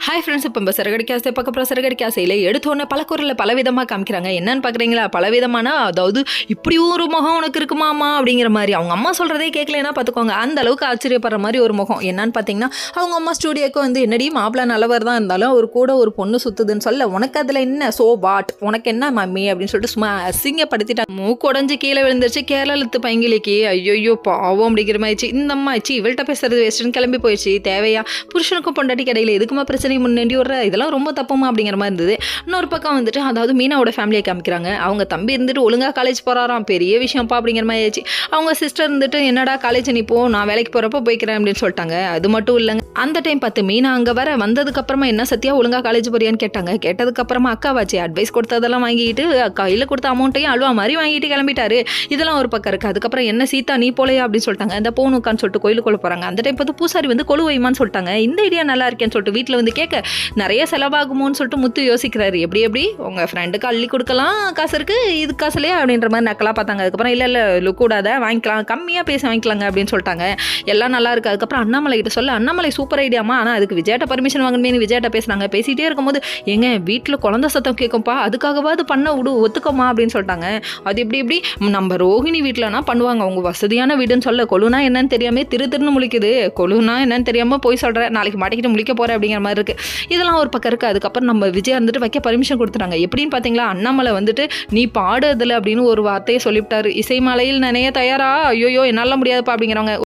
Hi friends, இப்போ நம்ம சிறகடி காசை பார்க்க போகிறோம். சிறகடி காசையில் எடுத்தோடனே பல குரலில் பல விதமாக காமிக்கிறாங்க. என்னன்னு பார்க்குறீங்களா? பல விதமான, அதாவது இப்படி ஒரு முகம் உனக்கு இருக்குமாமா அப்படிங்கிற மாதிரி. அவங்க அம்மா சொல்கிறதே கேட்கலன்னா பார்த்துக்கோங்க. அந்த அளவுக்கு ஆச்சரியப்படுற மாதிரி ஒரு முகம். என்னன்னு பார்த்தீங்கன்னா, அவங்க அம்மா ஸ்டூடியோக்கு வந்து என்னடி மாப்பிள்ளை நல்லவர் தான் இருந்தாலும் அவர் கூட ஒரு பொண்ணு சுற்றுதுன்னு சொல்ல, உனக்கு அதில் என்ன சோ வாட், உனக்கு என்ன மம்மி அப்படின்னு சொல்லிட்டு சும்மா அசிங்கப்படுத்திட்டாங்க. மூக்கு உடஞ்சி கீழே விழுந்துருச்சு. கேரளத்து பையங்கிலிக்கு ஐயோ பாவம் அப்படிங்கிற மாதிரிச்சு. இந்த அம்மா ஆச்சு இவள்கிட்ட பேசுறது வேஸ்ட்டுன்னு கிளம்பி போயிடுச்சு. தேவையா? புருஷனுக்கும் பொண்டாட்டி கடையில் எதுக்குமா பிரச்சனை முன்னாடி வர்ற, இதெல்லாம் ரொம்ப தப்புமா அப்படிங்கிற மாதிரி இருந்தது. இன்னொரு பக்கம் வந்துட்டு, அதாவது மீனாவோட ஃபேமிலியை காமிக்கிறாங்க. அவங்க தம்பி இருந்துட்டு ஒழுங்கா காலேஜ் போறாராம், பெரிய விஷயம்ப்பா அப்படிங்கிற மாதிரி ஆயிடுச்சு. அவங்க சிஸ்டர் இருந்துட்டு, என்னடா காலேஜ் நீ போ, நான் வேலைக்கு போறப்ப போய்க்கிறேன் அப்படின்னு சொல்லிட்டாங்க. அது மட்டும் இல்லைங்க, அந்த டைம் பார்த்து மீனா அங்கே வர வந்ததுக்கு அப்புறமா என்ன சத்தியா ஒழுங்கா காலேஜ் போறியான்னு கேட்டாங்க. கேட்டதுக்கு அப்புறமா அக்காவாச்சு அட்வைஸ் கொடுத்ததெல்லாம் வாங்கிட்டு கையில் கொடுத்த அமௌண்ட்டையும் அல்வா மாதிரி வாங்கிட்டு கிளம்பிட்டாரு. இதெல்லாம் ஒரு பக்கம் இருக்கு. அதுக்கப்புறம் என்ன சீதா நீ போலையா அப்படின்னு சொல்லிட்டாங்க. அந்த போனுக்கான்னு சொல்லிட்டு கோயிலுக்குள்ள போறாங்க. அந்த டைம் பார்த்து பூசாரி வந்து கொழு வைமான்னு சொல்லிட்டாங்க. இந்த ஐடியா நல்லா இருக்கேன்னு சொல்லிட்டு வீட்டில் வந்து கேட்க நிறைய செலவாகுமோன்னு சொல்லிட்டு முத்து யோசிக்கிறாரு. எப்படி உங்கள் ஃப்ரெண்டுக்கு அள்ளி கொடுக்கலாம் காசு இருக்கு, இது காசு இல்லையா அப்படின்ற மாதிரி நக்கலாக பார்த்தாங்க. அதுக்கப்புறம் இல்லை லுக்கூடாத வாங்கிக்கலாம், கம்மியாக பேச வாங்கிக்கலாங்க அப்படின்னு சொல்லிட்டாங்க. எல்லாம் நல்லா இருக்கு. அதுக்கப்புறம் அண்ணாமலை கிட்ட சொல்ல, அண்ணாமலை சூப்பர் ஐடியாமா, ஆனால் அதுக்கு விஜய்ட்ட பர்மிஷன் வாங்கணுமே விஜய்ட்ட பேசுனாங்க. பேசிகிட்டே இருக்கும்போது, எங்க வீட்டில் குழந்தை சத்தம் கேட்கும்ப்பா, அதுக்காகவாது பண்ண விடு, ஒத்துக்கோமா அப்படின்னு சொல்லிட்டாங்க. அது எப்படி நம்ம ரோஹிணி வீட்டிலனா பண்ணுவாங்க, அவங்க வசதியான வீடுன்னு சொல்ல, கொழுனா என்னன்னு தெரியாமல் திருன்னு முழிக்குது. கொழுனா என்னன்னு தெரியாமல் போய் சொல்கிறேன், நாளைக்கு மாட்டிக்கிட்டு முழிக்க போகிறேன் அப்படிங்கிற மாதிரி இருக்குது. இதெல்லாம் ஒரு பக்கம் இருக்குது. அதுக்கப்புறம் நம்ம விஜய் வந்துட்டு வைக்க பர்மிஷன் கொடுத்துட்டாங்க. எப்படின்னு பார்த்தீங்களா, அண்ணாமலை வந்துட்டு நீ பாடுறதுல அப்படின்னு ஒரு வார்த்தையை சொல்லிவிட்டாரு. இசைமலையில் நினைய தயாரா, ஐயோ என்னால் முடியாதுப்பா அப்படிங்கிறவங்க